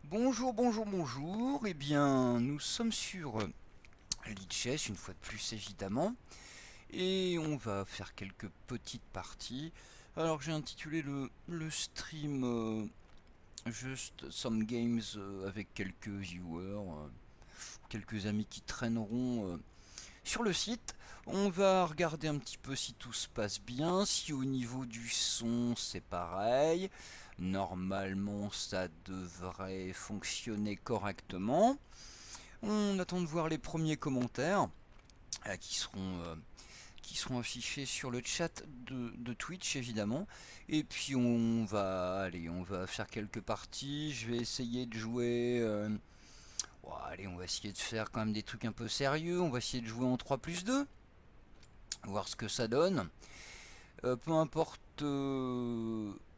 Bonjour, bonjour, bonjour. Eh bien, nous sommes sur Lichess, une fois de plus évidemment, et on va faire quelques petites parties. Alors, j'ai intitulé le stream juste Some Games avec quelques viewers, quelques amis qui traîneront sur le site. On va regarder un petit peu si tout se passe bien, si au niveau du son c'est pareil. Normalement, ça devrait fonctionner correctement. On attend de voir les premiers commentaires euh, qui seront, euh, qui seront affichés sur le chat de Twitch évidemment. Et puis on va faire quelques parties. Je vais essayer de jouer. Allez, on va essayer de faire quand même des trucs un peu sérieux. On va essayer de jouer en 3+2, voir ce que ça donne. Peu importe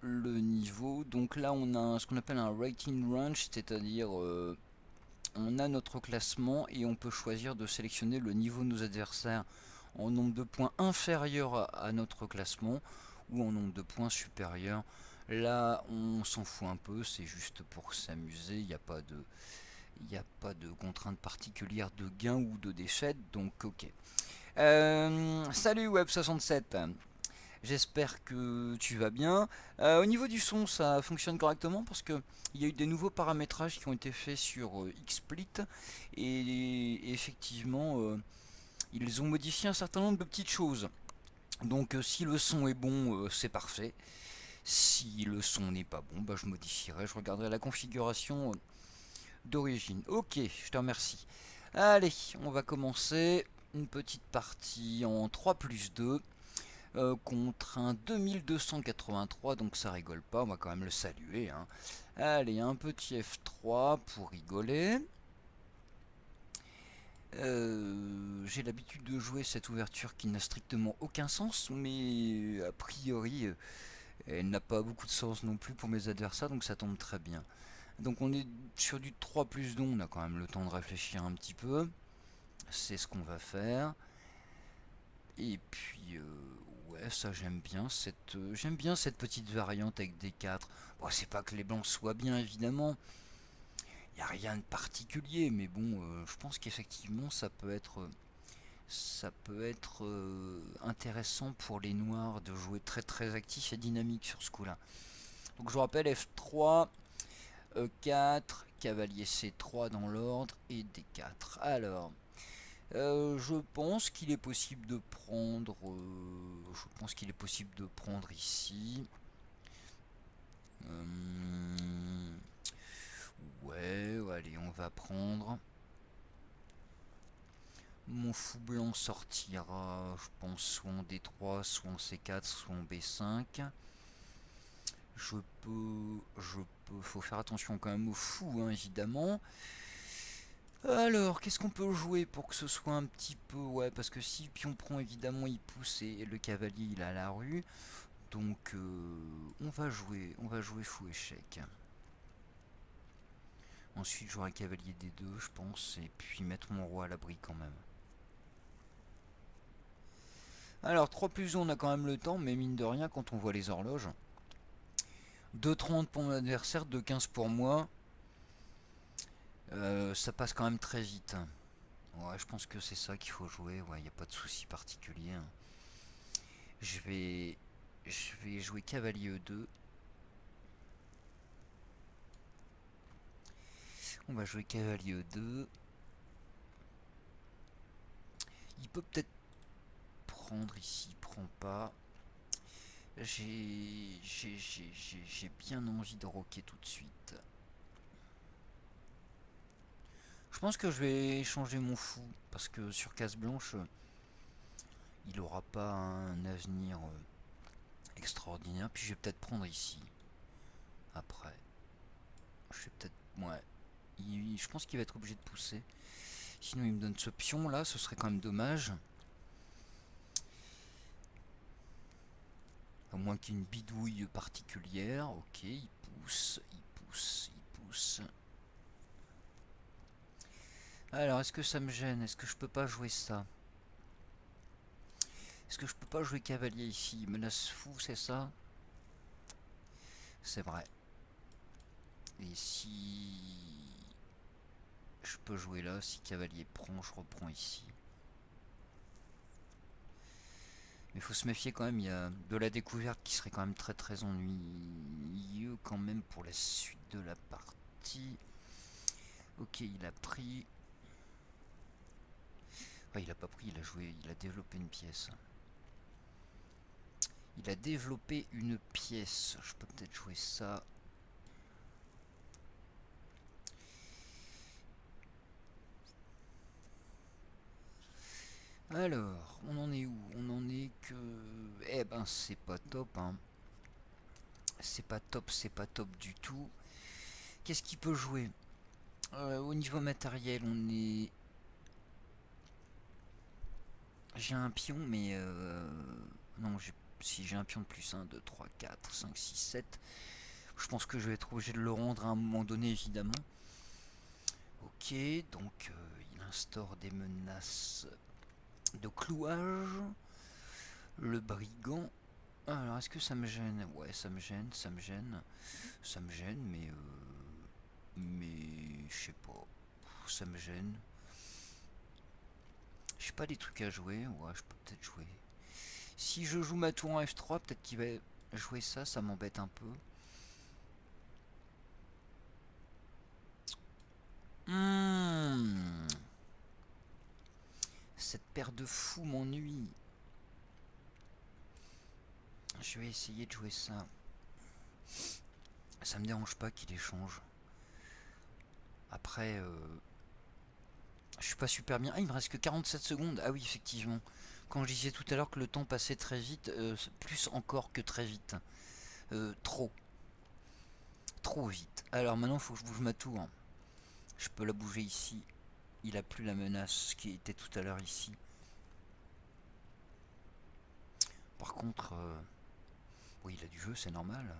le niveau. Donc là, on a ce qu'on appelle un rating range, c'est-à-dire on a notre classement et on peut choisir de sélectionner le niveau de nos adversaires en nombre de points inférieur à notre classement ou en nombre de points supérieur. Là, on s'en fout un peu, c'est juste pour s'amuser, il n'y a pas de contrainte particulière de gain ou de défaite, donc ok. Salut Web67, j'espère que tu vas bien. Au niveau du son, ça fonctionne correctement parce que il y a eu des nouveaux paramétrages qui ont été faits sur XSplit et effectivement, ils ont modifié un certain nombre de petites choses. Donc, si le son est bon, c'est parfait. Si le son n'est pas bon, bah, je modifierai, je regarderai la configuration d'origine. Ok, je te remercie. Allez, on va commencer une petite partie en 3+2 contre un 2283, donc ça rigole pas, on va quand même le saluer, hein. Allez, un petit F3 pour rigoler. J'ai l'habitude de jouer cette ouverture qui n'a strictement aucun sens, mais a priori, elle n'a pas beaucoup de sens non plus pour mes adversaires, donc ça tombe très bien. Donc on est sur du 3+2, on a quand même le temps de réfléchir un petit peu. C'est ce qu'on va faire. Et puis, ouais, ça j'aime bien cette petite variante avec des 4. Bon, c'est pas que les blancs soient bien, évidemment. Il n'y a rien de particulier, mais bon, je pense qu'effectivement, ça peut être intéressant pour les noirs de jouer très très actif et dynamique sur ce coup-là. Donc je vous rappelle F3, E4, cavalier C3 dans l'ordre et D4. Alors, je pense qu'il est possible de prendre. Je pense qu'il est possible de prendre ici. Euh, ouais, allez, on va prendre. Mon fou blanc sortira, je pense, soit en D3, soit en C4, soit en B5. Faut faire attention quand même au fou, hein, évidemment. Alors, qu'est-ce qu'on peut jouer pour que ce soit un petit peu... Ouais, parce que si le pion prend, évidemment, il pousse et le cavalier, il a la rue. Donc, on va jouer fou échec. Ensuite, j'aurai cavalier D2, je pense, et puis mettre mon roi à l'abri quand même. Alors, 3+1, on a quand même le temps, mais mine de rien, quand on voit les horloges, 2,30 pour mon adversaire, 2,15 pour moi, ça passe quand même très vite. Ouais, je pense que c'est ça qu'il faut jouer, ouais, il n'y a pas de souci particulier, hein. Je vais, je vais jouer cavalier E2. On va jouer cavalier E2. Il peut peut-être prendre ici, il prend pas. J'ai bien envie de roquer tout de suite. Je pense que je vais changer mon fou, parce que sur case blanche, il aura pas un avenir extraordinaire. Puis je vais peut-être prendre ici, après. Je vais peut-être... Ouais. Je pense qu'il va être obligé de pousser. Sinon il me donne ce pion là, ce serait quand même dommage. À moins qu'il y ait une bidouille particulière. Ok, il pousse, il pousse, il pousse. Alors, est-ce que ça me gêne? Est-ce que je peux pas jouer ça? Est-ce que je peux pas jouer cavalier ici? Menace fou, c'est ça? C'est vrai. Et si je peux jouer là, si cavalier prend, je reprends ici. Mais faut se méfier quand même, il y a de la découverte qui serait quand même très ennuyeux quand même pour la suite de la partie. Ok, il a pris. Enfin, il a pas pris, il a joué, il a développé une pièce. Il a développé une pièce. Je peux peut-être jouer ça. Alors, on en est où? On en est que... Eh ben, c'est pas top, hein. C'est pas top du tout. Qu'est-ce qu'il peut jouer? Au niveau matériel, on est... J'ai un pion, mais... Non, si j'ai un pion de plus 1, 2, 3, 4, 5, 6, 7... Je pense que je vais être obligé de le rendre à un moment donné, évidemment. Ok, donc il instaure des menaces de clouage. Le brigand. Alors, est-ce que ça me gêne? Ouais, ça me gêne, ça me gêne. Ça me gêne, mais... Mais... Je sais pas. Ça me gêne. J'ai pas des trucs à jouer. Ouais, je peux peut-être jouer. Si je joue ma tour en F3, peut-être qu'il va jouer ça. Ça m'embête un peu. Cette paire de fous m'ennuie. Je vais essayer de jouer ça. Ça me dérange pas qu'il échange. Après, je suis pas super bien. Ah, il me reste que 47 secondes. Ah oui, effectivement. Quand je disais tout à l'heure que le temps passait très vite, plus encore que très vite. Trop. Trop vite. Alors maintenant, il faut que je bouge ma tour. Je peux la bouger ici. Il a plus la menace qui était tout à l'heure ici. Par contre, oui, il a du jeu, c'est normal.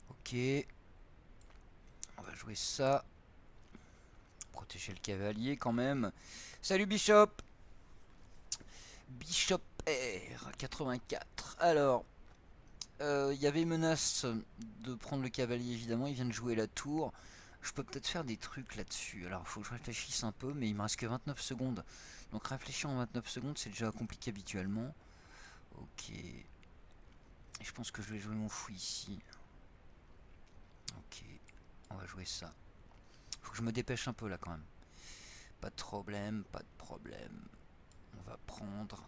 Ok. On va jouer ça. Protéger le cavalier quand même. Salut Bishop. Bishop R 84. Alors, il y avait menace de prendre le cavalier évidemment. Il vient de jouer la tour. Je peux peut-être faire des trucs là-dessus. Alors, il faut que je réfléchisse un peu, mais il me reste que 29 secondes. Donc, réfléchir en 29 secondes, c'est déjà compliqué habituellement. Ok. Et je pense que je vais jouer mon fou ici. Ok. On va jouer ça. Faut que je me dépêche un peu là quand même. Pas de problème, pas de problème. On va prendre.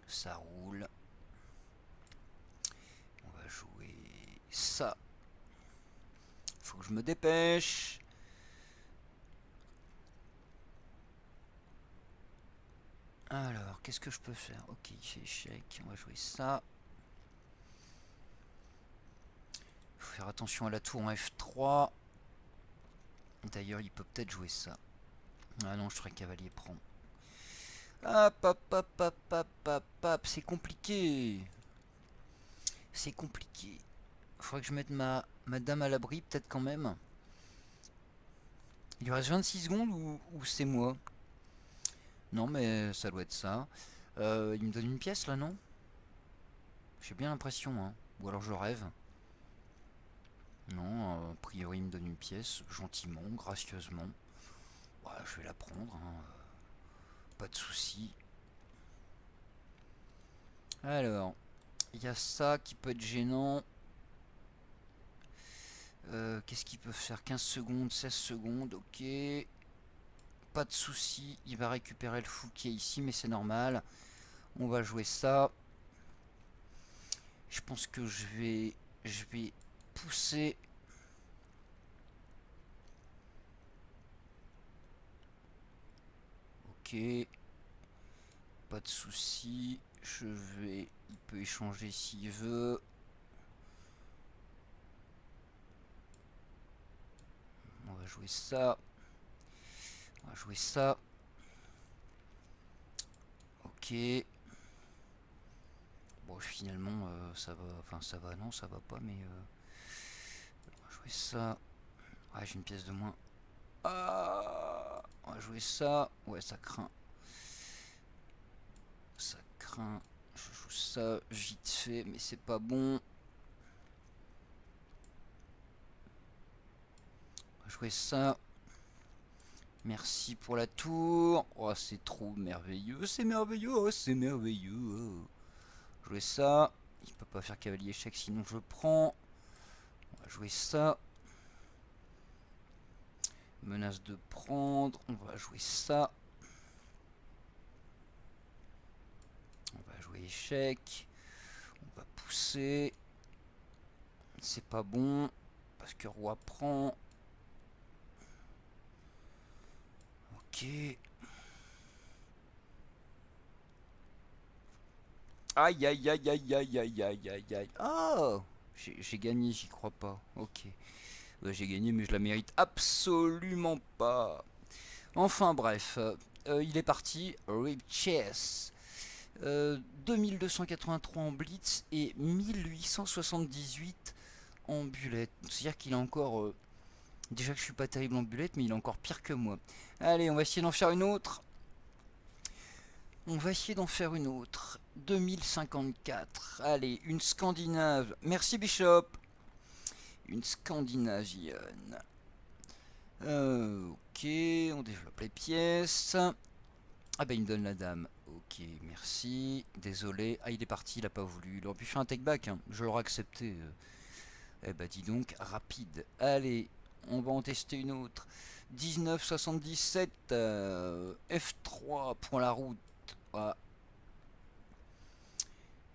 Ça roule. On va jouer ça. Faut que je me dépêche. Alors, qu'est-ce que je peux faire? Ok, il fait échec. On va jouer ça. Il faut faire attention à la tour en F3. D'ailleurs, il peut peut-être jouer ça. Ah non, je ferai cavalier prend. Hop, hop, hop, hop, hop, hop, hop. C'est compliqué. C'est compliqué. Faudrait que je mette ma dame à l'abri, peut-être quand même. Il lui reste 26 secondes ou c'est moi? Non, mais ça doit être ça. Il me donne une pièce là, non? J'ai bien l'impression, hein. Ou alors je rêve. Non, a priori il me donne une pièce, gentiment, gracieusement. Ouais, je vais la prendre, hein. Pas de souci. Alors, il y a ça qui peut être gênant. Qu'est-ce qu'il peut faire? 15 secondes, 16 secondes, ok. Pas de souci, il va récupérer le fou qui est ici, mais c'est normal. On va jouer ça. Je pense que je vais pousser. Ok, pas de souci. Il peut échanger s'il veut. On va jouer ça. On va jouer ça. Ok. Bon, finalement, ça va. Enfin, ça va, non, ça va pas, mais. On va jouer ça. Ouais, j'ai une pièce de moins. Ah, on va jouer ça. Ouais, ça craint. Ça craint. Je joue ça vite fait, mais c'est pas bon. jouer ça. Merci pour la tour. Oh, c'est trop merveilleux. C'est merveilleux. Oh, c'est merveilleux. Oh. Jouer ça. Il peut pas faire cavalier échec, sinon je prends. On va jouer ça. Menace de prendre. On va jouer ça. On va jouer échec. On va pousser. C'est pas bon. Parce que roi prend. Ok. Aïe aïe aïe aïe aïe aïe aïe aïe aïe. Oh, j'ai gagné, j'y crois pas. Ok. Ouais, j'ai gagné, mais je la mérite absolument pas. Enfin bref. Il est parti. Rip Chess. 2283 en blitz et 1878 en bullet. C'est-à-dire qu'il a encore... déjà que je suis pas terrible en bullet, mais il est encore pire que moi. Allez, on va essayer d'en faire une autre. On va essayer d'en faire une autre. 2054. Allez, une Scandinave. Merci Bishop. Une Scandinavienne. Ok, on développe les pièces. Ah bah il me donne la dame. Ok, merci. Désolé. Ah il est parti, il a pas voulu. Il aurait pu faire un take back, hein. Je l'aurais accepté. Eh bah dis donc, rapide. Allez, on va en tester une autre. 1977. F3 pour la route. Ah.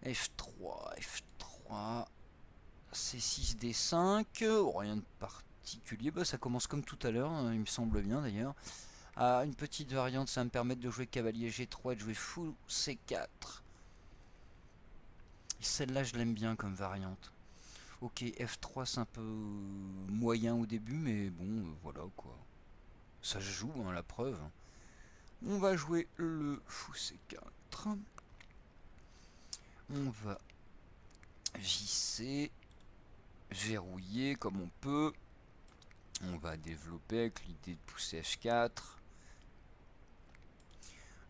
F3, F3. C6, D5. Rien de particulier. Bah, ça commence comme tout à l'heure, hein, il me semble bien d'ailleurs. Ah, une petite variante, ça va me permettre de jouer cavalier G3 et de jouer fou C4. Celle-là, je l'aime bien comme variante. Ok, F3, c'est un peu moyen au début, mais bon, voilà quoi. Ça se joue, hein, la preuve. On va jouer le fou C4. On va visser, verrouiller comme on peut. On va développer avec l'idée de pousser F4.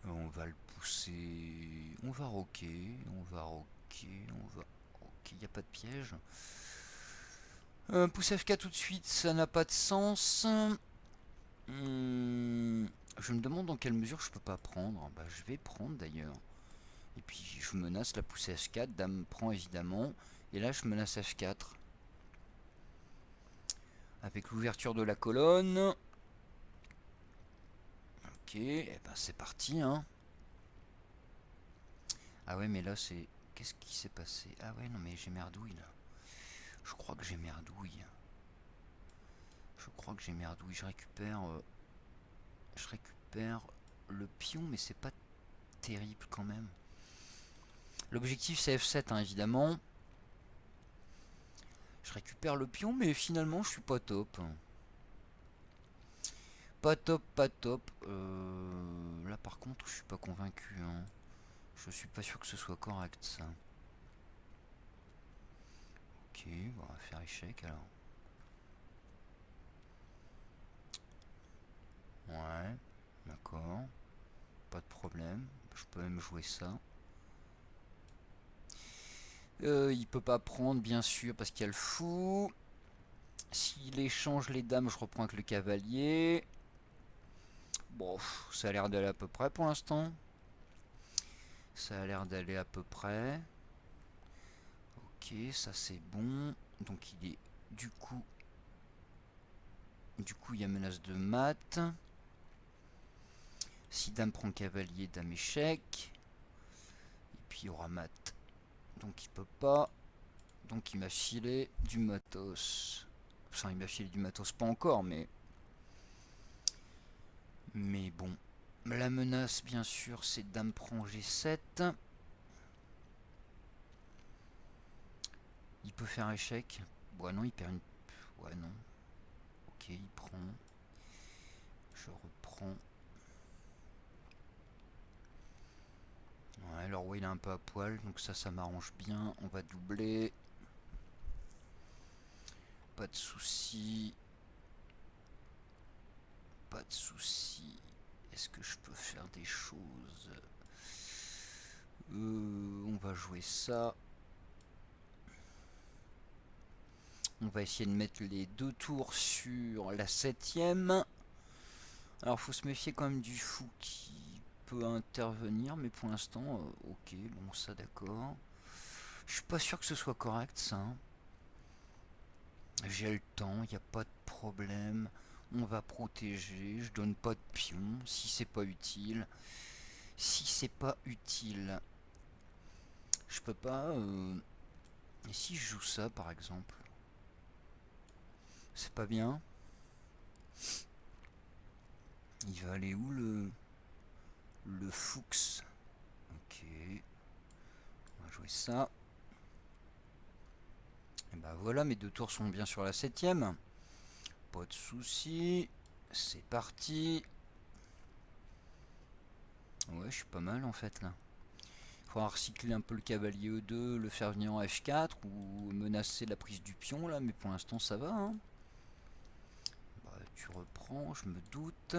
On va le pousser. On va roquer. On va roquer. On va roquer. Il n'y a pas de piège. Pousser F4 tout de suite, ça n'a pas de sens. Je me demande dans quelle mesure je peux pas prendre. Bah, je vais prendre d'ailleurs. Et puis je menace la poussée H4. Dame prend évidemment. Et là, je menace F4. Avec l'ouverture de la colonne. Ok, et ben c'est parti, hein. Ah ouais, mais là, c'est... Qu'est-ce qui s'est passé? Ah ouais, non, mais j'ai merdouille, là. Je crois que j'ai merdouille. Je crois que j'ai merdouille. Je récupère... je récupère le pion, mais c'est pas terrible quand même. L'objectif, c'est F7, hein, évidemment. Je récupère le pion, mais finalement, je suis pas top. Pas top, pas top. Là, par contre, je suis pas convaincu, hein. Je suis pas sûr que ce soit correct, ça. Ok, on va faire échec, alors. Ouais, d'accord. Pas de problème. Je peux même jouer ça. Il peut pas prendre, bien sûr, parce qu'il y a le fou. S'il échange les dames, je reprends avec le cavalier. Bon, ça a l'air d'aller à peu près pour l'instant. Ça a l'air d'aller à peu près. Ok, ça c'est bon. Donc il est du coup... il y a menace de mat. Si dame prend cavalier, dame échec. Et puis il y aura mat. Donc il peut pas. Donc il m'a filé du matos. Enfin, il m'a filé du matos, pas encore, mais... Mais bon. La menace, bien sûr, c'est dame prend G7. Il peut faire échec. Ouais, non, il perd une... Ouais, non. Ok, il prend. Je reprends. Ouais, le roi, il est un peu à poil, donc ça m'arrange bien. On va doubler. Pas de soucis. Pas de soucis. Est-ce que je peux faire des choses? On va jouer ça. On va essayer de mettre les 2 tours sur la 7ème. Alors faut se méfier quand même du fou qui peut intervenir, mais pour l'instant, ok, bon ça d'accord. Je suis pas sûr que ce soit correct ça. J'ai le temps, il n'y a pas de problème. On va protéger, je donne pas de pion si c'est pas utile. Si c'est pas utile, je peux pas... Et si je joue ça par exemple, c'est pas bien. Il va aller où le Fuchs? Ok, on va jouer ça. Et bah voilà, mes 2 tours sont bien sur la 7ème. Pas de soucis. C'est parti. Ouais, je suis pas mal en fait là. Il faudra recycler un peu le cavalier E2, le faire venir en F4 ou menacer la prise du pion là, mais pour l'instant ça va. Hein. Bah, tu reprends, je me doute.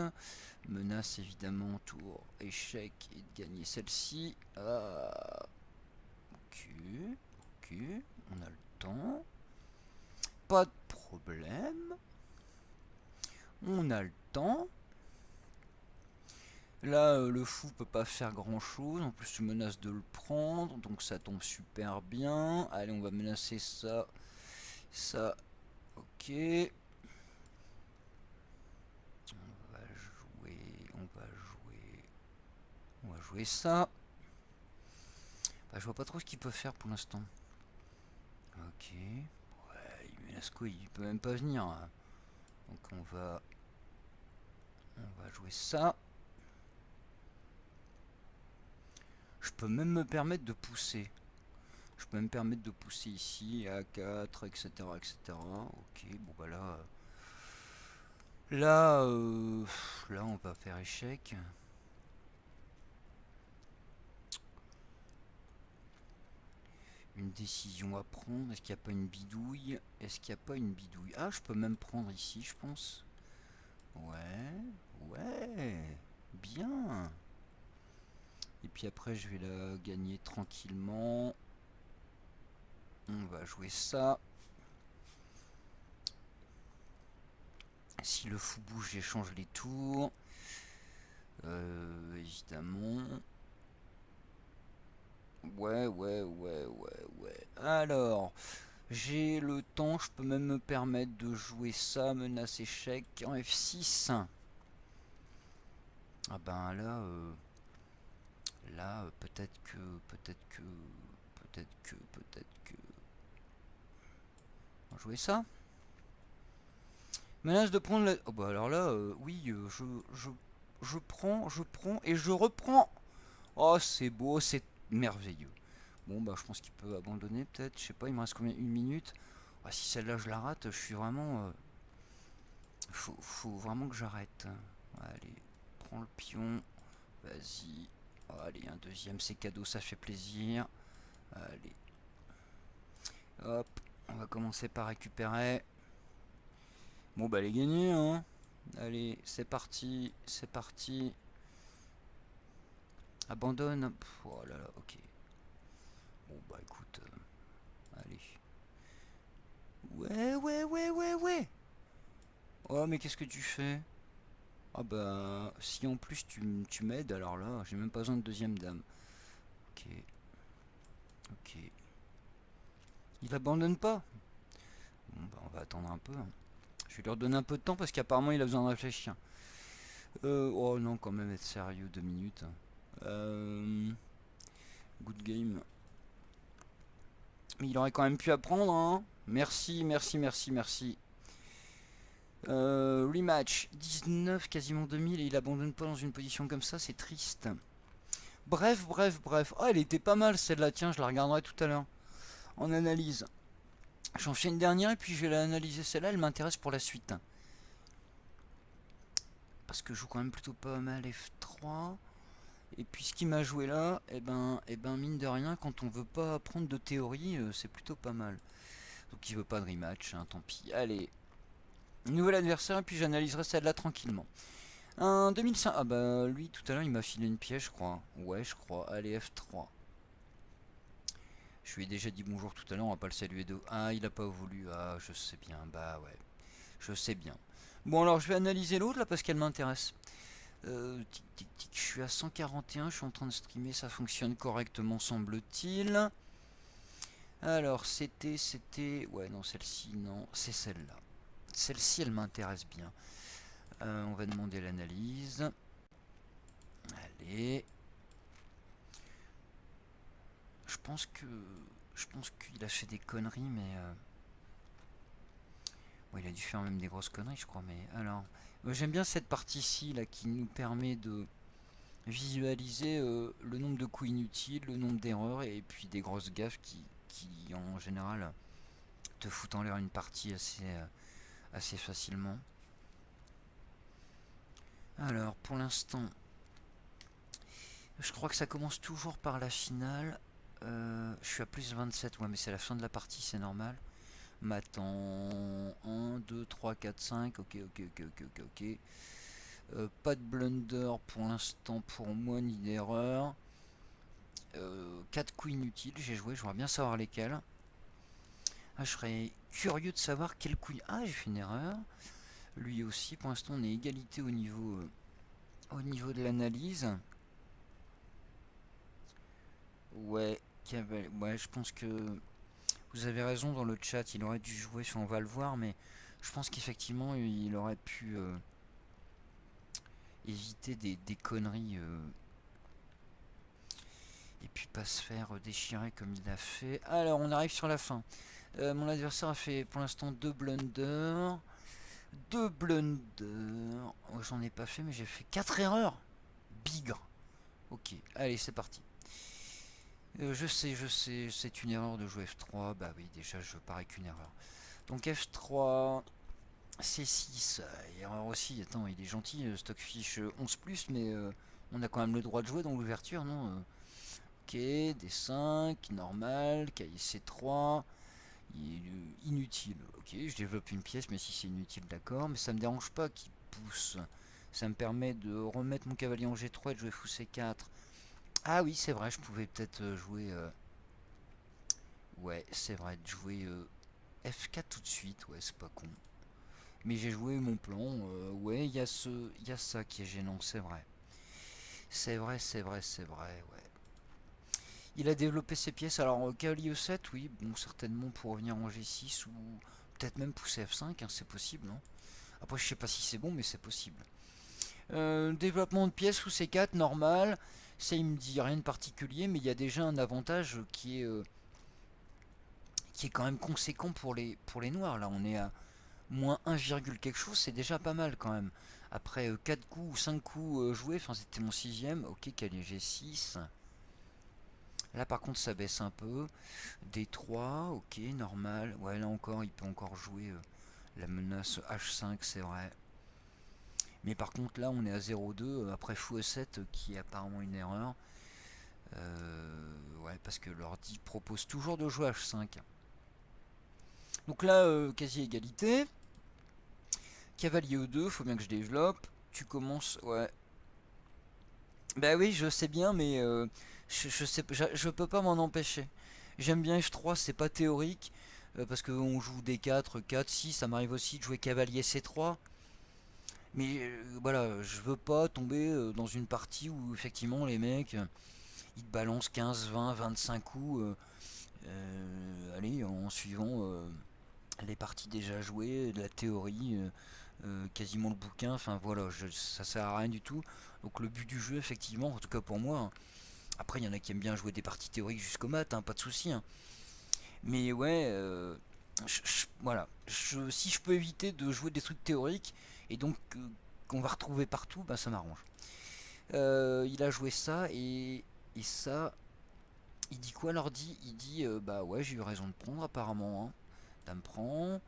Menace évidemment, tour échec et de gagner celle-ci. Ah. Ok, ok, on a le temps. Pas de problème. On a le temps. Là, le fou peut pas faire grand chose. En plus, tu menaces de le prendre. Donc, ça tombe super bien. Allez, on va menacer ça. Ça. Ok. On va jouer. On va jouer. On va jouer ça. Bah, je vois pas trop ce qu'il peut faire pour l'instant. Ok. Ouais, il menace quoi? Il peut même pas venir. Donc, on va jouer ça. Je peux même me permettre de pousser. Je peux me permettre de pousser ici, A4, etc. etc. Ok, bon bah là... Là, on va faire échec. Une décision à prendre. Est-ce qu'il n'y a pas une bidouille? Est-ce qu'il n'y a pas une bidouille? Ah, je peux même prendre ici, je pense. Ouais, ouais, bien. Et puis après, je vais la gagner tranquillement. On va jouer ça. Si le fou bouge, j'échange les tours. Évidemment. Ouais, ouais, ouais, ouais, ouais. Alors, j'ai le temps, je peux même me permettre de jouer ça, menace échec en F6. Ah ben là, peut-être que, peut-être que, peut-être que, peut-être que... On va jouer ça. Menace de prendre la... Oh bah alors là, oui, je prends et je reprends. Oh, c'est beau, c'est merveilleux. Bon, bah je pense qu'il peut abandonner peut-être, je sais pas, il me reste combien? Une minute. Ah, si celle-là je la rate, je suis vraiment... faut vraiment que j'arrête. Allez, prends le pion. Vas-y. Allez, un deuxième, c'est cadeau, ça fait plaisir. Allez. Hop, on va commencer par récupérer. Bon, bah, elle est gagnée, hein. Allez, c'est parti, c'est parti. Abandonne. Pff, oh là là, ok. Bon, bah, écoute. Allez. Ouais, ouais, ouais, ouais, ouais. Oh, mais qu'est-ce que tu fais? Ah bah, si en plus tu m'aides, alors là, j'ai même pas besoin de deuxième dame. Ok. Ok. Il abandonne pas? Bon bah, on va attendre un peu. Hein. Je vais lui redonner un peu de temps parce qu'apparemment il a besoin de réfléchir. Oh non, quand même être sérieux, 2 minutes. Good game. Mais il aurait quand même pu apprendre, hein. Merci, merci, merci, merci. Rematch, 19, quasiment 2000 et il abandonne pas dans une position comme ça, c'est triste. Bref, bref, bref. Oh, elle était pas mal celle-là, tiens, je la regarderai tout à l'heure. En analyse. J'en fais une dernière et puis je vais l'analyser celle-là, elle m'intéresse pour la suite. Parce que je joue quand même plutôt pas mal F3. Et puis ce qui m'a joué là, mine de rien, quand on veut pas apprendre de théorie, c'est plutôt pas mal. Donc il veut pas de rematch, hein, tant pis. Allez, nouvel adversaire et puis j'analyserai celle-là tranquillement. Un 2005, ah bah lui tout à l'heure il m'a filé une pièce je crois. Ouais je crois, allez F3. Je lui ai déjà dit bonjour tout à l'heure, on va pas le saluer de... Ah, il a pas voulu. Ah, je sais bien. Bah ouais, je sais bien. Bon, alors je vais analyser l'autre là parce qu'elle m'intéresse. Tic tic tic, je suis à 141, je suis en train de streamer, ça fonctionne correctement semble-t-il. Alors c'était... Ouais, non, celle-ci, non, c'est celle-là. Celle-ci, elle m'intéresse bien. On va demander l'analyse. Allez. Je pense que... Je pense qu'il a fait des conneries, mais... Bon, il a dû faire même des grosses conneries, je crois, mais... Alors... J'aime bien cette partie-ci, là, qui nous permet de visualiser le nombre de coups inutiles, le nombre d'erreurs, et puis des grosses gaffes qui en général, te foutent en l'air une partie assez facilement. Alors, pour l'instant, je crois que ça commence toujours par la finale. Je suis à plus 27, ouais, mais c'est la fin de la partie, c'est normal. M'attends 1, 2, 3, 4, 5, ok, ok, ok, ok, ok, ok. Pas de blunder pour l'instant pour moi, ni d'erreur. 4 coups inutiles, j'ai joué, je voudrais bien savoir lesquels. Ah, je serais curieux de savoir quel coup... Ah, j'ai fait une erreur. Lui aussi, pour l'instant, on est égalité au niveau de l'analyse. Ouais, ouais, je pense que vous avez raison dans le chat, il aurait dû jouer, on va le voir, mais je pense qu'effectivement, il aurait pu éviter des conneries et puis pas se faire déchirer comme il a fait. Alors, on arrive sur la fin. Mon adversaire a fait pour l'instant 2 blunders. 2 blunders. Oh, j'en ai pas fait, mais j'ai fait 4 erreurs. Bigre. Ok, allez, c'est parti. Je sais, c'est une erreur de jouer F3. Bah oui, déjà, je parais qu'une erreur. Donc F3, C6. Erreur aussi. Attends, il est gentil, Stockfish 11, mais on a quand même le droit de jouer dans l'ouverture, non Ok, D5, normal, cahier C3. Inutile. Ok, je développe une pièce, mais si c'est inutile, d'accord. Mais ça me dérange pas qu'il pousse. Ça me permet de remettre mon cavalier en G3 et de jouer fou C4. Ah oui, c'est vrai, je pouvais peut-être jouer... Ouais, c'est vrai, de jouer F4 tout de suite. Ouais, c'est pas con. Mais j'ai joué mon plan. Ouais, y a ça qui est gênant, c'est vrai. C'est vrai, c'est vrai, c'est vrai, ouais. Il a développé ses pièces. Alors, cavalier E7, oui, bon, certainement pour revenir en G6 ou peut-être même pousser F5, hein, c'est possible, non? Après, je sais pas si c'est bon, mais c'est possible. Développement de pièces sous C4, normal. Ça, il me dit rien de particulier, mais il y a déjà un avantage qui est quand même conséquent pour les noirs. Là, on est à moins 1, quelque chose, c'est déjà pas mal quand même. Après 4 coups ou 5 coups joués, enfin c'était mon sixième, ok, cavalier G6. Là par contre ça baisse un peu. D3, ok, normal. Ouais, là encore, il peut encore jouer la menace H5, c'est vrai. Mais par contre là on est à 0,2 après fou E7 qui est apparemment une erreur. Ouais, parce que l'ordi propose toujours de jouer H5. Donc là, quasi égalité. Cavalier E2, faut bien que je développe. Tu commences, ouais. Bah oui, je sais bien, mais je peux pas m'en empêcher. J'aime bien F3, c'est pas théorique, parce qu'on joue D4, 4, 6, ça m'arrive aussi de jouer cavalier C3. Mais voilà, je veux pas tomber dans une partie où effectivement les mecs, ils te balancent 15, 20, 25 coups, allez, en suivant les parties déjà jouées, de la théorie, quasiment le bouquin, enfin voilà, ça sert à rien du tout. Donc le but du jeu, effectivement, en tout cas pour moi, hein. Après il y en a qui aiment bien jouer des parties théoriques jusqu'au mat, hein, pas de souci, hein. Mais ouais, voilà, si je peux éviter de jouer des trucs théoriques, et donc qu'on va retrouver partout, bah ça m'arrange. Il a joué ça, et ça, il dit quoi l'ordi? Il dit, bah ouais, j'ai eu raison de prendre apparemment, hein. Dame prend,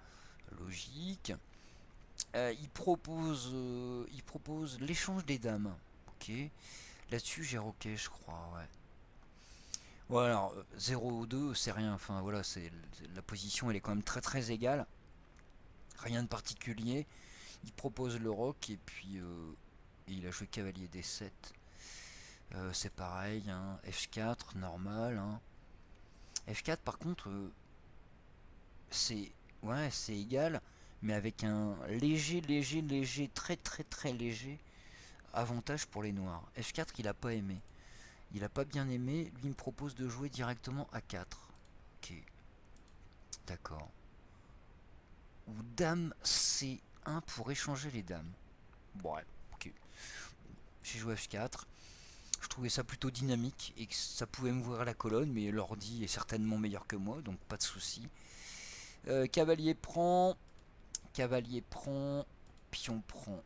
logique. Il propose l'échange des dames. Ok. Là-dessus, j'ai ok, je crois, ouais. Ouais, alors, 0-2, c'est rien. Enfin, voilà, la position, elle est quand même très très égale. Rien de particulier. Il propose le rock, et puis et il a joué cavalier D7. C'est pareil, hein. F4, normal, hein. F4 par contre, c'est c'est égal, mais avec un léger, très léger avantage pour les noirs. F4 il a pas aimé. Il a pas bien aimé. Lui il me propose de jouer directement A4. Ok. D'accord. Ou Dame C1 pour échanger les dames. Bon, ouais, ok. J'ai joué F4. Je trouvais ça plutôt dynamique et que ça pouvait m'ouvrir la colonne, mais l'ordi est certainement meilleur que moi, donc pas de souci. Cavalier prend. Cavalier prend. Pion prend.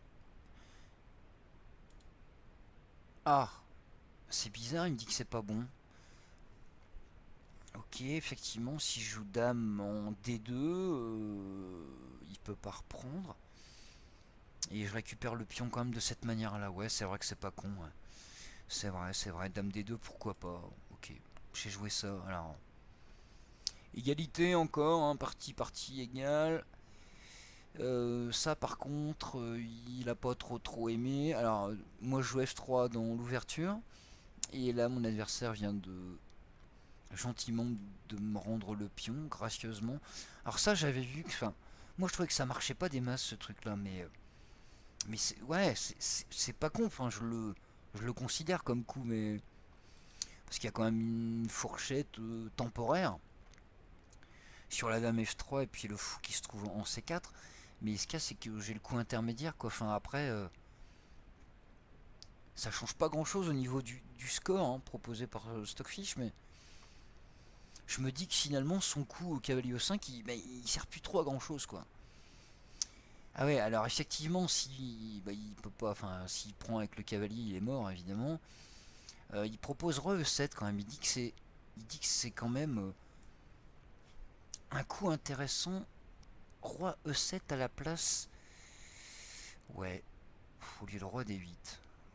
Ah, c'est bizarre, il me dit que c'est pas bon. Ok, effectivement, si je joue dame en D2, il peut pas reprendre. Et je récupère le pion quand même de cette manière-là. Ouais, c'est vrai que c'est pas con. Ouais. C'est vrai. Dame D2, pourquoi pas. Ok, j'ai joué ça. Alors, égalité encore, hein, partie égale. Ça par contre, il a pas trop aimé. Alors, moi je joue F3 dans l'ouverture. Et là, mon adversaire vient de gentiment de me rendre le pion, gracieusement. Alors ça, j'avais vu que... Enfin, moi je trouvais que ça marchait pas des masses ce truc-là, mais ouais, c'est pas con. Enfin, je le considère comme coup, mais parce qu'il y a quand même une fourchette temporaire sur la dame F3 et puis le fou qui se trouve en C4. Mais ce qu'il y a, c'est que j'ai le coup intermédiaire, quoi. Enfin, après, ça change pas grand-chose au niveau du score hein, proposé par Stockfish, mais je me dis que finalement, son coup au cavalier au 5, il sert plus trop à grand-chose, quoi. Ah ouais, alors effectivement, si il peut pas, enfin, s'il prend avec le cavalier, il est mort, évidemment. Il propose Roi E7 quand même. Il dit que c'est quand même un coup intéressant. Roi E7 à la place. Ouais, au lieu de Roi D8.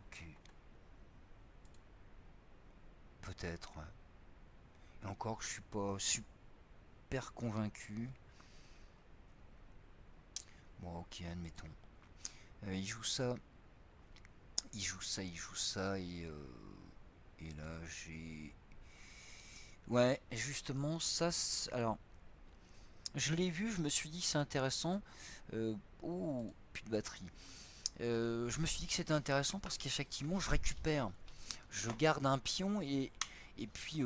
Ok, peut-être. Ouais. Et encore que je suis pas super convaincu. Bon, ok, admettons. Il joue ça, il joue ça, et là j'ai. Ouais, justement, ça. Alors, je l'ai vu, je me suis dit c'est intéressant. Oh, plus de batterie. Je me suis dit que c'était intéressant parce qu'effectivement, je récupère. Je garde un pion et puis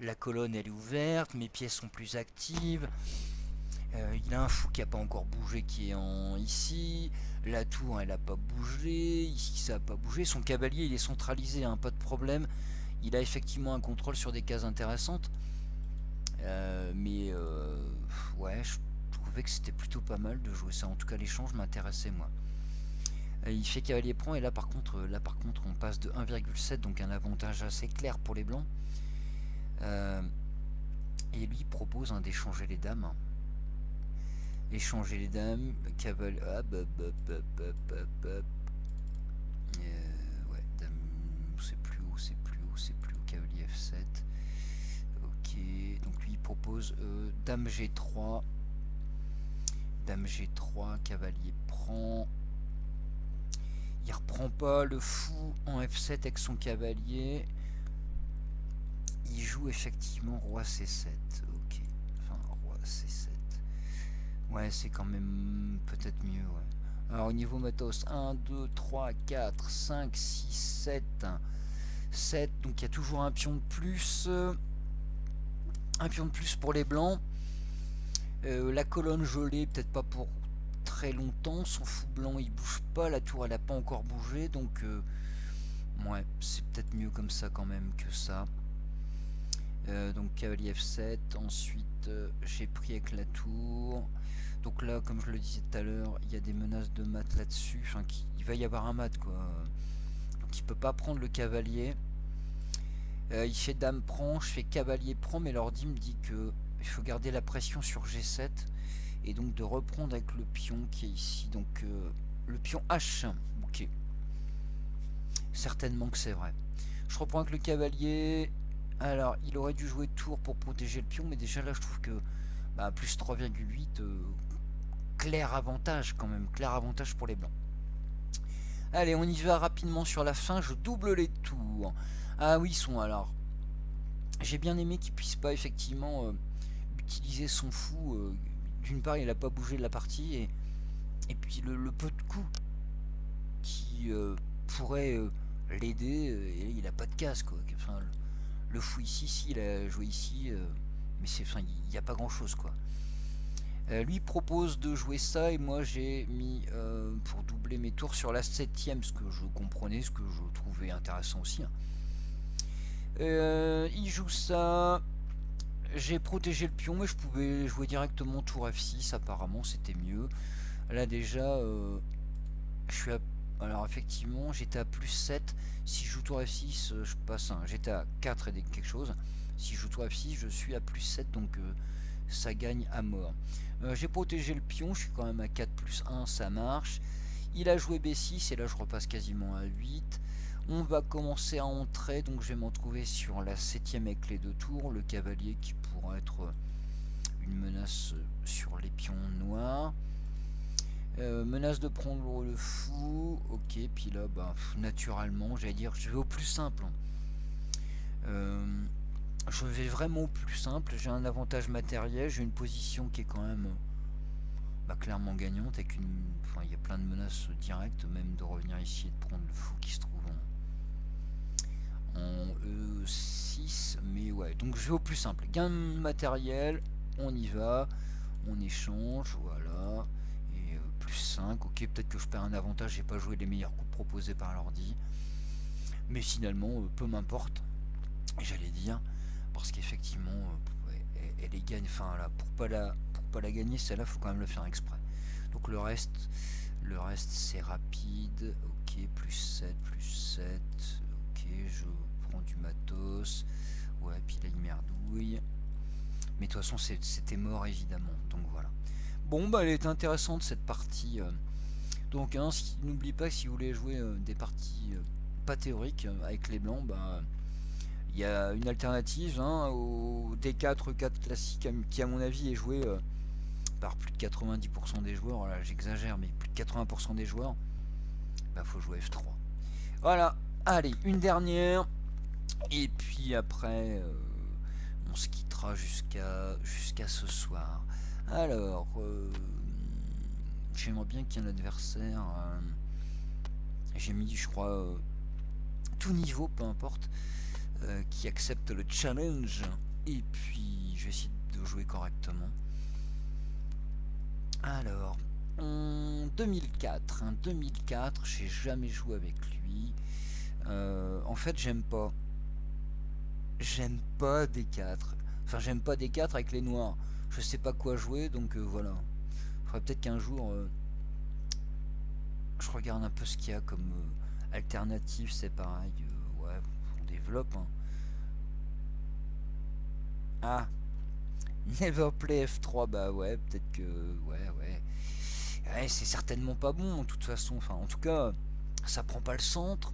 la colonne elle est ouverte, mes pièces sont plus actives. Il a un fou qui n'a pas encore bougé qui est en ici. La tour elle a pas bougé. Ici ça a pas bougé. Son cavalier il est centralisé, hein, pas de problème. Il a effectivement un contrôle sur des cases intéressantes. Mais ouais, je trouvais que c'était plutôt pas mal de jouer ça. En tout cas, l'échange m'intéressait moi. Il fait cavalier prend et là par contre on passe de 1,7 donc un avantage assez clair pour les blancs. Et lui propose hein, d'échanger les dames. Échanger les dames, cavalier. Ah, ouais, dame. C'est plus haut, c'est plus haut, cavalier F7. Ok, donc lui il propose dame G3. Dame G3, cavalier prend. Il reprend pas le fou en F7 avec son cavalier. Il joue effectivement roi C7. Ok. Enfin, roi C7. Ouais, c'est quand même peut-être mieux. Ouais. Alors, au niveau matos, 1, 2, 3, 4, 5, 6, 7. 7. Donc, il y a toujours un pion de plus. Un pion de plus pour les blancs. La colonne gelée, peut-être pas pour très longtemps. Son fou blanc, il bouge pas. La tour, elle a pas encore bougé. Donc, ouais, c'est peut-être mieux comme ça quand même que ça. Donc cavalier F7, ensuite j'ai pris avec la tour. Donc là, comme je le disais tout à l'heure, il y a des menaces de mat là-dessus. Enfin, il va y avoir un mat quoi. Donc il peut pas prendre le cavalier. Il fait dame prend, je fais cavalier prend, mais l'ordi me dit que il faut garder la pression sur G7 et donc de reprendre avec le pion qui est ici. Donc le pion H. Ok. Certainement que c'est vrai. Je reprends avec le cavalier. Alors, il aurait dû jouer tour pour protéger le pion, mais déjà là, je trouve que plus 3,8, clair avantage quand même, clair avantage pour les blancs. Allez, on y va rapidement sur la fin, je double les tours. Ah oui, ils sont alors. J'ai bien aimé qu'il puisse pas effectivement utiliser son fou. D'une part, il a pas bougé de la partie, et puis le peu de coups qui pourrait l'aider, et il a pas de casse quoi. Enfin, le fou ici, si il a joué ici, mais c'est, enfin, il n'y a pas grand chose quoi. Lui propose de jouer ça, et moi j'ai mis pour doubler mes tours sur la 7ème, ce que je comprenais, ce que je trouvais intéressant aussi, hein. Il joue ça. J'ai protégé le pion, mais je pouvais jouer directement tour F6, apparemment c'était mieux. Là déjà, je suis à... Alors effectivement, j'étais à plus 7. Si je joue tour F6, je passe un... J'étais à 4 et quelque chose. Si je joue tour F6, je suis à plus 7, donc ça gagne à mort. J'ai protégé le pion, je suis quand même à 4 plus 1, ça marche. Il a joué B6, et là je repasse quasiment à 8. On va commencer à entrer, donc je vais m'en trouver sur la 7ème avec les 2 tours. Le cavalier qui pourra être une menace sur les pions noirs. Menace de prendre le fou, ok, puis là, bah, naturellement, j'allais dire, je vais au plus simple. Je vais vraiment au plus simple, j'ai un avantage matériel, j'ai une position qui est quand même clairement gagnante, avec enfin, il y a plein de menaces directes, même de revenir ici et de prendre le fou qui se trouve en E6, mais ouais, donc je vais au plus simple, gain matériel, on y va, on échange, voilà, et plus 5, ok, peut-être que je perds un avantage, j'ai pas joué les meilleurs coups proposés par l'ordi, mais finalement, peu m'importe, j'allais dire, parce qu'effectivement, elle est gagne, enfin là, pour pas la gagner, celle-là, faut quand même le faire exprès. Donc le reste c'est rapide, ok, plus 7, ok, je prends du matos, ouais, puis là il merdouille, mais de toute façon c'était mort évidemment, donc voilà. Bon, bah elle est intéressante cette partie, donc hein, n'oubliez pas que si vous voulez jouer des parties pas théoriques avec les blancs, bah il y a une alternative hein, au D4 4 classique qui à mon avis est joué par plus de 90% des joueurs, là j'exagère, mais plus de 80% des joueurs, bah faut jouer F3. Voilà, allez, une dernière, et puis après on se quittera jusqu'à ce soir. Alors, j'aimerais bien qu'il y ait un adversaire, j'ai mis je crois tout niveau, peu importe, qui accepte le challenge, et puis je vais essayer de jouer correctement. Alors, en 2004, hein, 2004, j'ai jamais joué avec lui. En fait, j'aime pas D4. Enfin, j'aime pas D4 avec les noirs. Je sais pas quoi jouer, donc voilà. Faudrait peut-être qu'un jour, je regarde un peu ce qu'il y a comme alternative. C'est pareil, ouais, on développe. Hein. Ah, Never Play F3, bah ouais, peut-être que, ouais, c'est certainement pas bon, de toute façon. Enfin, en tout cas, ça prend pas le centre.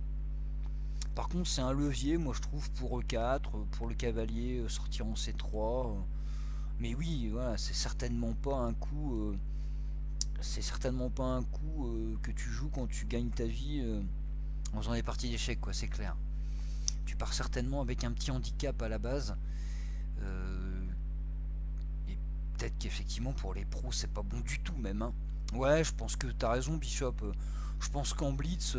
Par contre, c'est un levier, moi je trouve, pour E4, pour le cavalier sortir en C3. Mais oui, voilà, c'est certainement pas un coup. Que tu joues quand tu gagnes ta vie en faisant des parties d'échecs, quoi, c'est clair. Tu pars certainement avec un petit handicap à la base. Et peut-être qu'effectivement pour les pros c'est pas bon du tout même. Hein. Ouais, je pense que t'as raison, Bishop. Je pense qu'en blitz,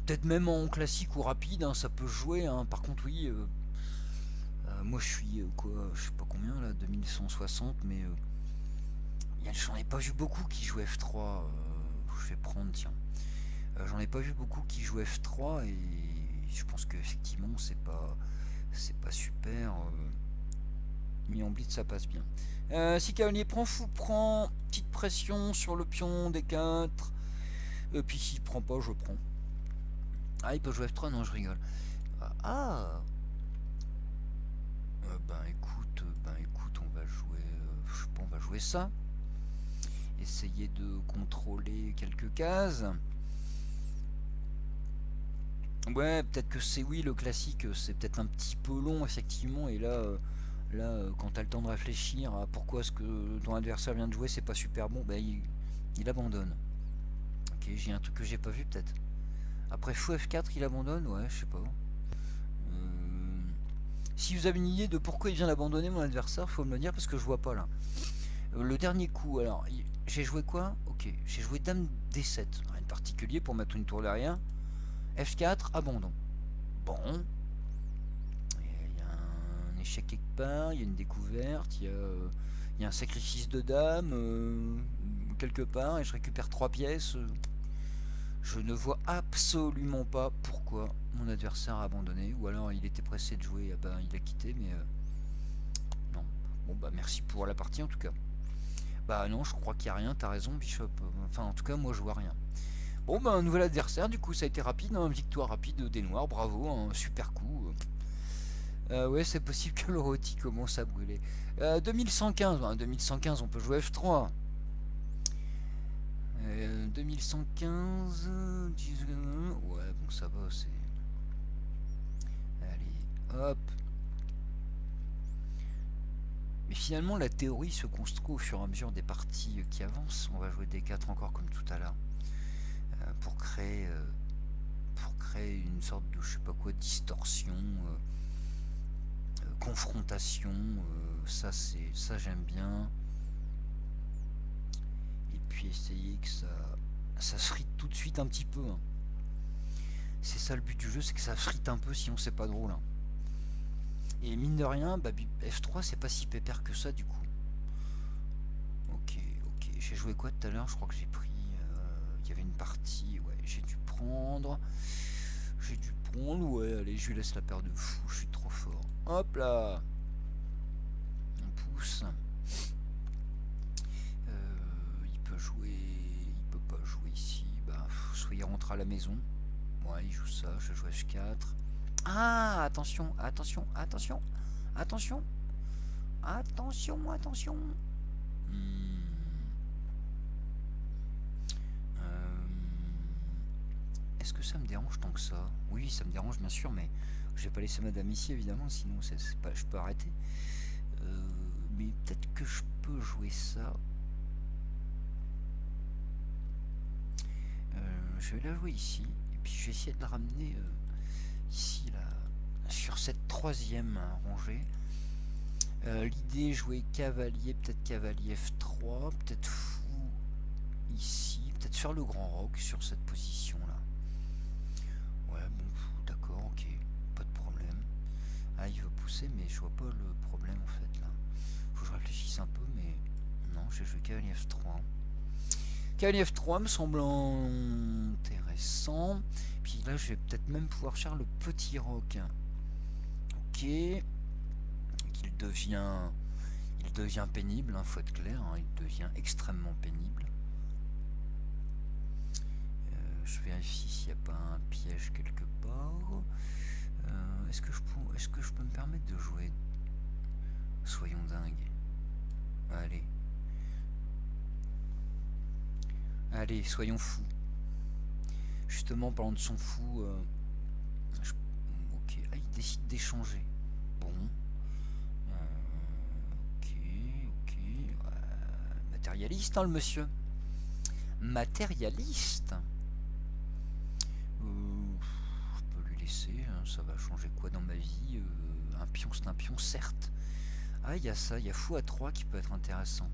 peut-être même en classique ou rapide, hein, ça peut jouer. Hein. Par contre, oui, moi je suis quoi, je sais pas combien là, 2160, mais j'en ai pas vu beaucoup qui jouent F3. Je vais prendre, tiens. J'en ai pas vu beaucoup qui jouent F3, et je pense que effectivement c'est pas super. Mais en blitz ça passe bien. Si cavalier prend fou, prend petite pression sur le pion D4. Puis s'il prend pas, je prends. Ah, il peut jouer F3, non, je rigole. Ah, ben écoute, on va jouer, je sais pas, on va jouer ça. Essayer de contrôler quelques cases. Ouais, peut-être que c'est oui, le classique, c'est peut-être un petit peu long, effectivement, et là, quand t'as le temps de réfléchir à pourquoi ce que ton adversaire vient de jouer, c'est pas super bon, bah il abandonne. Ok, j'ai un truc que j'ai pas vu, peut-être. Après fou F4, il abandonne, ouais, je sais pas. Euh, Si vous avez une idée de pourquoi il vient d'abandonner mon adversaire, faut me le dire parce que je vois pas là. Le dernier coup, alors, j'ai joué quoi? Ok, j'ai joué Dame D7, rien de particulier pour mettre une tour derrière. F4, abandon. Bon, il y a un échec quelque part, il y a une découverte, il y a un sacrifice de dame quelque part et je récupère 3 pièces. Je ne vois absolument pas pourquoi mon adversaire a abandonné, ou alors il était pressé de jouer, ah ben, il a quitté, mais non. Bon bah merci pour la partie en tout cas. Bah non, je crois qu'il n'y a rien, t'as raison Bishop, enfin en tout cas moi je vois rien. Bon bah un nouvel adversaire, du coup ça a été rapide, hein, victoire rapide des noirs, bravo, un super coup. Ouais c'est possible que le rôti commence à brûler. 2115, bah, 2115 on peut jouer F3. 2115, ouais bon ça va, c'est... Allez, hop. Mais finalement, la théorie se construit au fur et à mesure des parties qui avancent. On va jouer D4 encore comme tout à l'heure. Pour créer une sorte de, je sais pas quoi, distorsion, confrontation. Ça j'aime bien. Et puis essayer que ça se frite tout de suite un petit peu. Hein. C'est ça le but du jeu, c'est que ça frite un peu, sinon c'est pas drôle. Hein. Et mine de rien, bah, F3 c'est pas si pépère que ça du coup. Ok, ok. J'ai joué quoi tout à l'heure? Je crois que j'ai pris... Il y avait une partie, ouais, j'ai dû prendre... ouais, allez, je lui laisse la paire de fou, je suis trop fort. Hop là. On pousse. Il peut jouer... Il peut pas jouer ici. Bah, soit il rentre à la maison. Ouais, il joue ça, je joue H4. Ah, attention, attention, attention, attention, attention, attention. Hmm. Est-ce que ça me dérange tant que ça? Oui, ça me dérange bien sûr, mais je vais pas laisser madame ici évidemment, sinon pas, je peux arrêter. Mais peut-être que je peux jouer ça. Je vais la jouer ici, et puis je vais essayer de la ramener ici, là, sur cette troisième rangée. L'idée, jouer cavalier, peut-être cavalier F3, peut-être fou ici, peut-être faire le grand roc sur cette position là. Ouais, bon, d'accord, ok, pas de problème. Ah, il veut pousser, mais je vois pas le problème en fait là. Faut que je réfléchisse un peu, mais non, j'ai joué cavalier F3. Cavalier F3 me semble intéressant. Puis là, je vais peut-être même pouvoir faire le petit roc. Ok. Il devient pénible, hein, faut être clair, hein, il devient extrêmement pénible. Je vérifie s'il n'y a pas un piège quelque part. Est-ce que je peux me permettre de jouer? Soyons dingues. Allez. Allez, soyons fous. Justement, parlant de son fou, ok, ah, il décide d'échanger. Bon. Ok, ok. Matérialiste, hein, le monsieur. Matérialiste. Je peux lui laisser, hein, ça va changer quoi dans ma vie? Un pion, c'est un pion, certes. Ah, il y a ça, il y a fou à 3 qui peut être intéressant.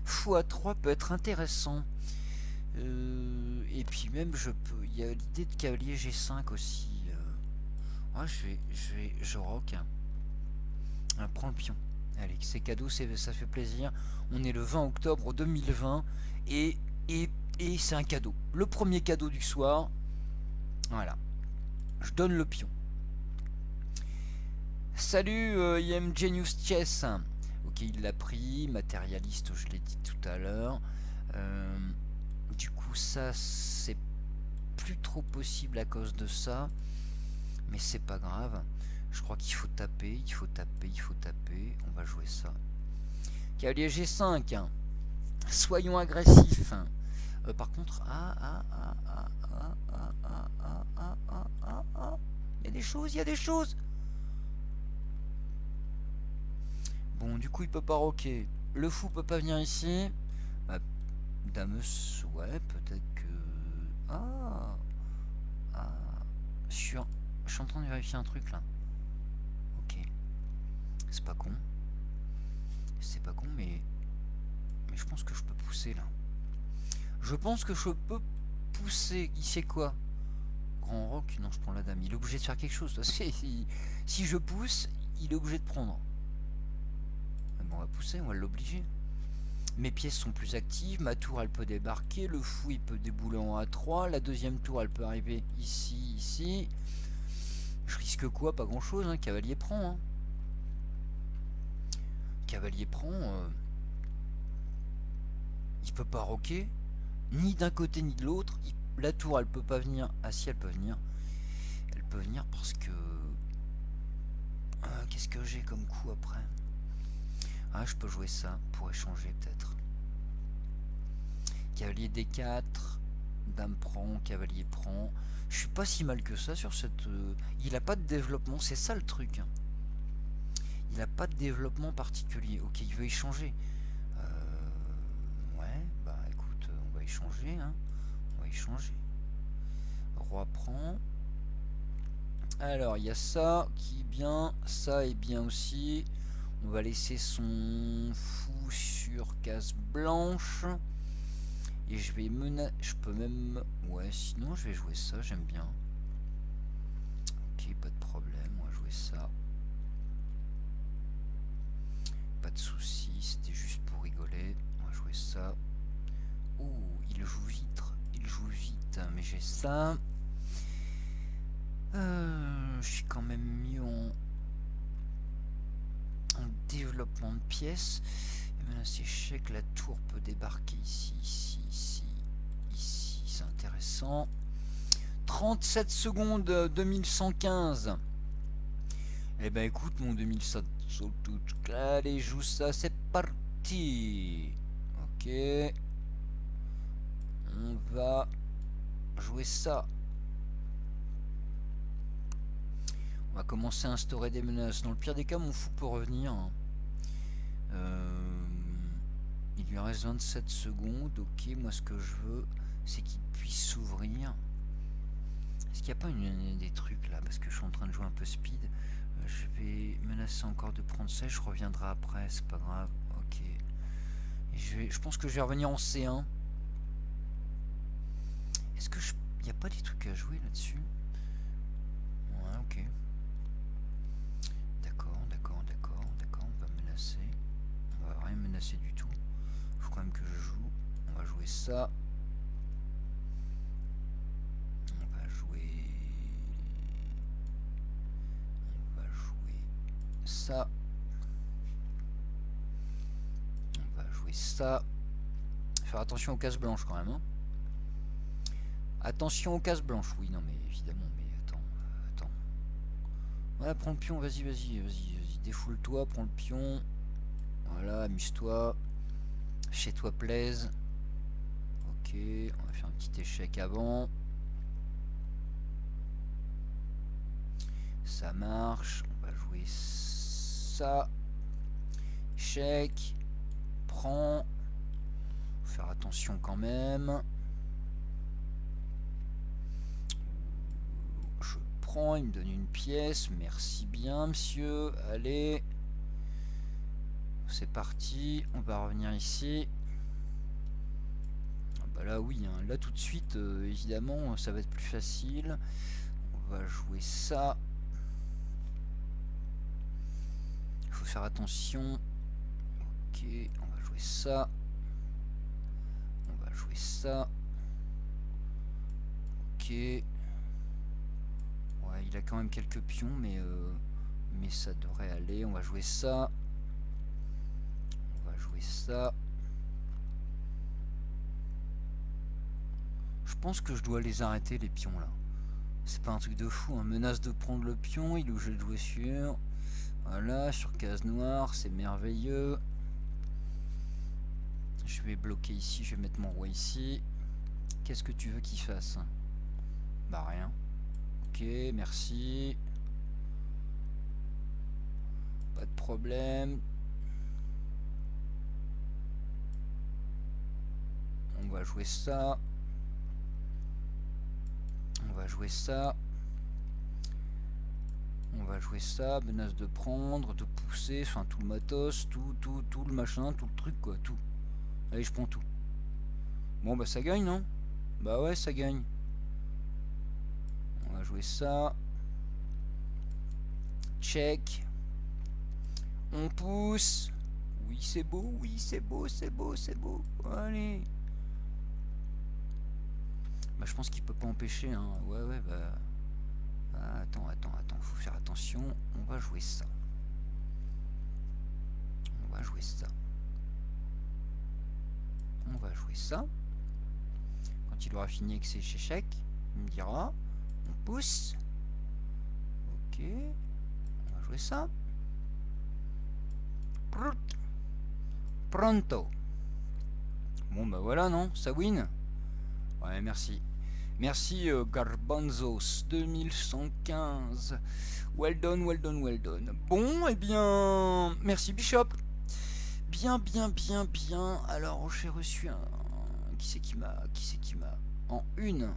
Fou à 3 peut être intéressant. Et puis même, il y a l'idée de cavalier G5 aussi. Ah, je rock. Prends le pion. Allez, c'est cadeau, ça fait plaisir. On est le 20 octobre 2020 et c'est un cadeau. Le premier cadeau du soir. Voilà. Je donne le pion. Salut IM Genius Chess. Ok, il l'a pris. Matérialiste, je l'ai dit tout à l'heure. Du coup, ça, c'est plus trop possible à cause de ça. Mais c'est pas grave. Je crois qu'il faut taper, il faut taper, il faut taper. On va jouer ça. Cavalier G5. Soyons agressifs. Par contre, il y a des choses, il y a des choses. Bon, du coup, il peut pas rocker. Le fou peut pas venir ici. Bah, dameus, ouais, peut-être que... Je suis en train de vérifier un truc, là. C'est pas con. C'est pas con, mais je pense que je peux pousser là. Je pense que je peux pousser. Il sait quoi? Grand roc? Non, je prends la dame. Il est obligé de faire quelque chose. Si je pousse, il est obligé de prendre. Bon, on va pousser, on va l'obliger. Mes pièces sont plus actives, ma tour elle peut débarquer, le fou il peut débouler en A3, la deuxième tour elle peut arriver ici, ici. Je risque quoi? Pas grand chose, hein. Cavalier prend. Hein. Cavalier prend. Il peut pas roquer, ni d'un côté ni de l'autre. La tour elle peut pas venir. Ah si, elle peut venir. Elle peut venir parce que... qu'est-ce que j'ai comme coup après? Ah, je peux jouer ça pour échanger peut-être. Cavalier D4, dame prend, cavalier prend. Je suis pas si mal que ça sur cette... Il a pas de développement, c'est ça le truc. Hein. Il a pas de développement particulier. Ok, il veut échanger. Ouais, bah écoute, on va échanger. Hein. On va échanger. Roi prend. Alors, il y a ça qui est bien. Ça est bien aussi. On va laisser son fou sur case blanche. Et je vais menacer. Je peux même. Ouais, sinon je vais jouer ça, j'aime bien. Ok, pas de problème, on va jouer ça. Pas de soucis, c'était juste pour rigoler. On va jouer ça. Oh, il joue vite. Il joue vite, mais j'ai ça. Je suis quand même mieux en développement de pièces. Et maintenant, c'est échec, la tour peut débarquer ici, ici, ici, ici. C'est intéressant. 37 secondes, 2115. Eh ben écoute, mon 2100 tout. Allez, joue ça, c'est parti. Ok. On va jouer ça. On va commencer à instaurer des menaces. Dans le pire des cas, mon fou peut revenir. Il lui reste 27 secondes. Ok, moi ce que je veux, c'est qu'il puisse s'ouvrir. Est-ce qu'il n'y a pas des trucs là? Parce que je suis en train de jouer un peu speed. Je vais menacer encore de prendre ça. Je reviendrai après, c'est pas grave. Ok. Et je pense que je vais revenir en C1. Est-ce que il n'y a pas des trucs à jouer là-dessus? Ouais, ok. D'accord. On va menacer. On va rien menacer du tout. Il faut quand même que je joue. On va jouer ça. On va jouer ça. On va jouer ça. Faire attention aux cases blanches quand même. Hein. Attention aux cases blanches. Oui, non, mais évidemment. Mais attends. Voilà, prends le pion. Vas-y. Défoule-toi, prends le pion. Voilà, amuse-toi. Fais-toi plaise. Ok, on va faire un petit échec avant. Ça marche. On va jouer ça. Échec. Prends. Faut faire attention quand même. Je prends, il me donne une pièce. Merci bien, monsieur. Allez. C'est parti. On va revenir ici. Ah bah là, oui. Hein. Là, tout de suite, évidemment, ça va être plus facile. On va jouer ça. Il faut faire attention. Ok, on va jouer ça. On va jouer ça. Ok. Ouais, il a quand même quelques pions, mais ça devrait aller. On va jouer ça. On va jouer ça. Je pense que je dois les arrêter, les pions, là. C'est pas un truc de fou, hein. Menace de prendre le pion, il est obligé de jouer sur... Voilà, sur case noire, c'est merveilleux. Je vais bloquer ici, je vais mettre mon roi ici. Qu'est-ce que tu veux qu'il fasse? Bah rien. Ok, merci. Pas de problème. On va jouer ça. On va jouer ça. On On va jouer ça, menace de prendre, de pousser, enfin tout le matos, tout le machin, tout le truc quoi, tout. Allez, je prends tout. Bon bah ça gagne, non? Bah ouais, ça gagne. On va jouer ça. Check. On pousse. Oui, c'est beau, oui, c'est beau, c'est beau, c'est beau. Allez. Bah je pense qu'il peut pas empêcher, hein. Ouais, bah... Attends, faut faire attention. On va jouer ça. On va jouer ça. On va jouer ça. Quand il aura fini avec ses échecs, il me dira. On pousse. Ok. On va jouer ça. Pronto. Bon bah voilà, non? Ça win? Ouais, merci. Merci Garbanzos 2115. Well done, well done, well done. Bon, eh bien, merci Bishop. Bien. Alors, j'ai reçu un... Qui c'est qui m'a... En une.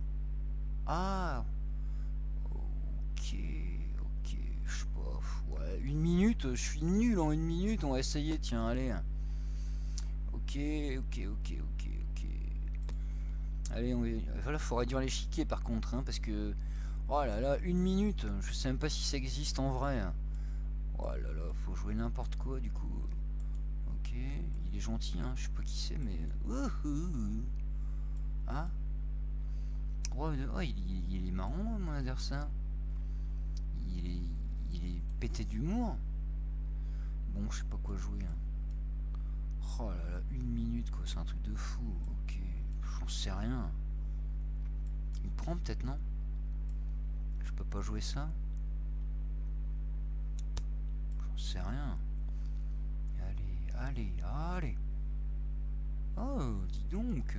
Ah. Ok. Je sais pas. Ouais, une minute. Je suis nul en une minute. On va essayer, tiens, allez. Ok. Allez, voilà, faut réduire l'échiquier par contre, hein, parce que... Oh là là, une minute. Je sais même pas si ça existe en vrai. Oh là là, faut jouer n'importe quoi du coup. Ok, il est gentil, hein, je sais pas qui c'est, mais... Ah. Oh, il est marrant, mon adversaire. Il est pété d'humour. Bon, je sais pas quoi jouer. Hein. Oh là là, une minute, quoi, c'est un truc de fou. Ok, j'en sais rien. Il prend peut-être, non? Je peux pas jouer ça? J'en sais rien. Allez. Oh, dis donc.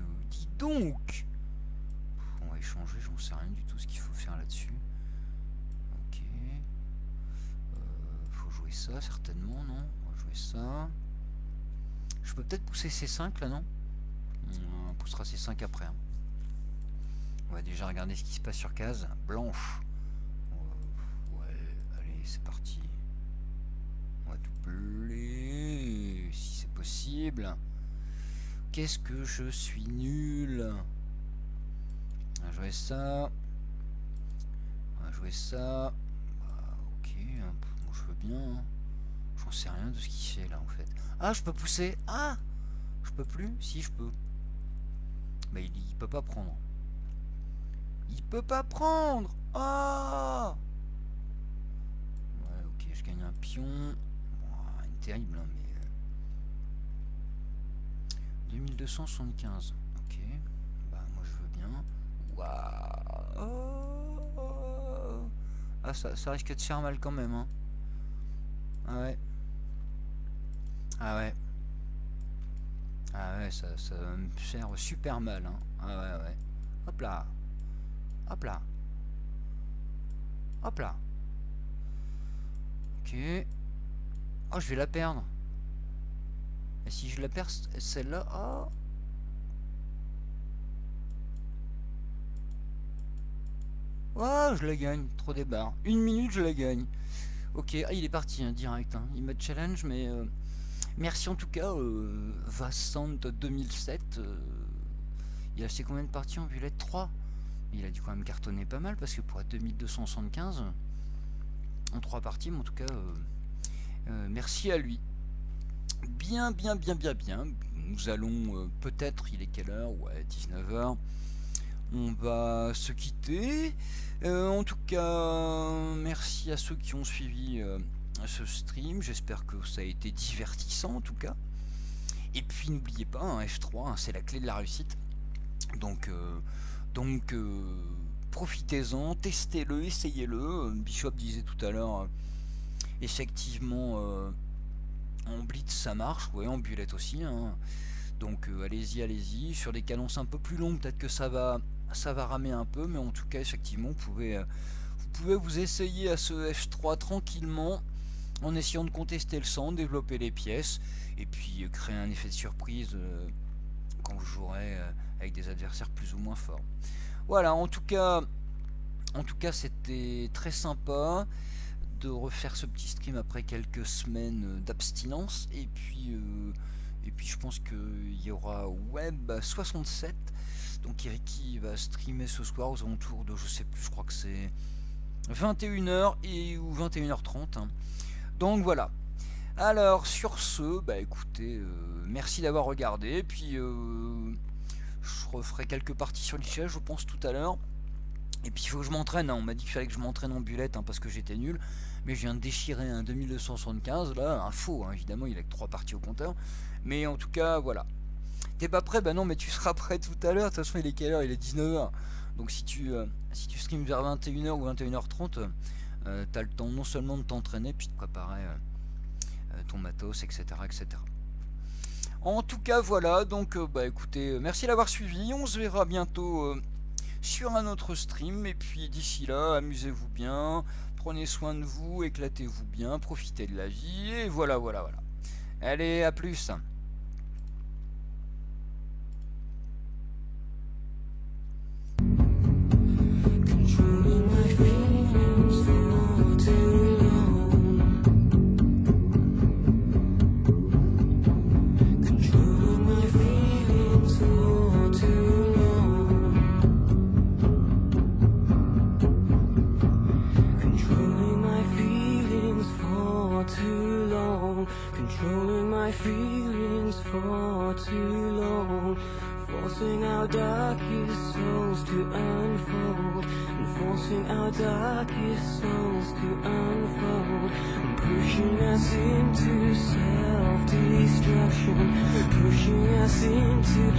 On va échanger, j'en sais rien du tout ce qu'il faut faire là-dessus. Ok. Faut jouer ça, certainement, non? On va jouer ça. Je peux peut-être pousser C5 là, non? On poussera C5 après. Hein. On va déjà regarder ce qui se passe sur case. Blanche. Ouais, allez, c'est parti. On va doubler, si c'est possible. Qu'est-ce que je suis nul. On va jouer ça. Ok, bon, je veux bien. Hein. J'en sais rien de ce qu'il fait là en fait. Ah, je peux pousser. Ah, je peux plus. Si, je peux. Mais il peut pas prendre. Ah. Ouais, ok, je gagne un pion. Bon, une terrible, hein, mais... 2275. Ok. Bah, moi je veux bien. Waouh. Oh. Ah, ça risque de faire mal quand même, hein. Ah ouais, ça va me faire super mal, hein. Ah ouais. Hop là. Ok. Oh, je vais la perdre. Et si je la perds, celle-là... Oh. Oh, je la gagne. Trop des barres. Une minute, je la gagne. Ok, il est parti, hein, direct. Hein. Il me challenge, mais... merci en tout cas, Vassant 2007. Il a fait combien de parties en Violet? 3. Il a dû quand même cartonner pas mal, parce que pour être 2275... En 3 parties, mais en tout cas... merci à lui. Bien. Nous allons peut-être, il est quelle heure? Ouais, 19h. On va se quitter. En tout cas, merci à ceux qui ont suivi ce stream. J'espère que ça a été divertissant en tout cas. Et puis n'oubliez pas, un F3, hein, c'est la clé de la réussite. Donc profitez-en, testez-le, essayez-le. Bishop disait tout à l'heure, effectivement... en blitz ça marche, ouais, en bullet aussi. Hein. Donc allez-y. Sur des cadences un peu plus longues, peut-être que ça va ramer un peu, mais en tout cas, effectivement, vous pouvez vous essayer à ce F3 tranquillement, en essayant de contester le centre, développer les pièces, et puis créer un effet de surprise quand vous jouerez avec des adversaires plus ou moins forts. Voilà, en tout cas c'était très sympa. de refaire ce petit stream après quelques semaines d'abstinence. Et puis je pense qu'il y aura Web 67. Donc Iriki va streamer ce soir aux alentours de, je sais plus, je crois que c'est 21h ou 21h30. Hein. Donc voilà. Alors sur ce, bah écoutez, merci d'avoir regardé. Puis je referai quelques parties sur l'ICHES, je pense, tout à l'heure. Et puis il faut que je m'entraîne, hein. On m'a dit qu'il fallait que je m'entraîne en bullet, hein, parce que j'étais nul. Mais je viens de déchirer un 2275, là, un faux, hein, évidemment, il a que 3 parties au compteur. Mais en tout cas, voilà. T'es pas prêt? Bah non, mais tu seras prêt tout à l'heure. De toute façon, il est quelle heure? Il est 19h. Donc si tu streams vers 21h ou 21h30, t'as le temps non seulement de t'entraîner, puis de préparer ton matos, etc., etc. En tout cas, voilà. Donc, bah écoutez, merci d'avoir suivi. On se verra bientôt sur un autre stream. Et puis d'ici là, amusez-vous bien. Prenez soin de vous, éclatez-vous bien, profitez de la vie. Et voilà, voilà, voilà. Allez, à plus. Controlling my feelings for too long, forcing our darkest souls to unfold, and forcing our darkest souls to unfold, and pushing us into self-destruction, pushing us into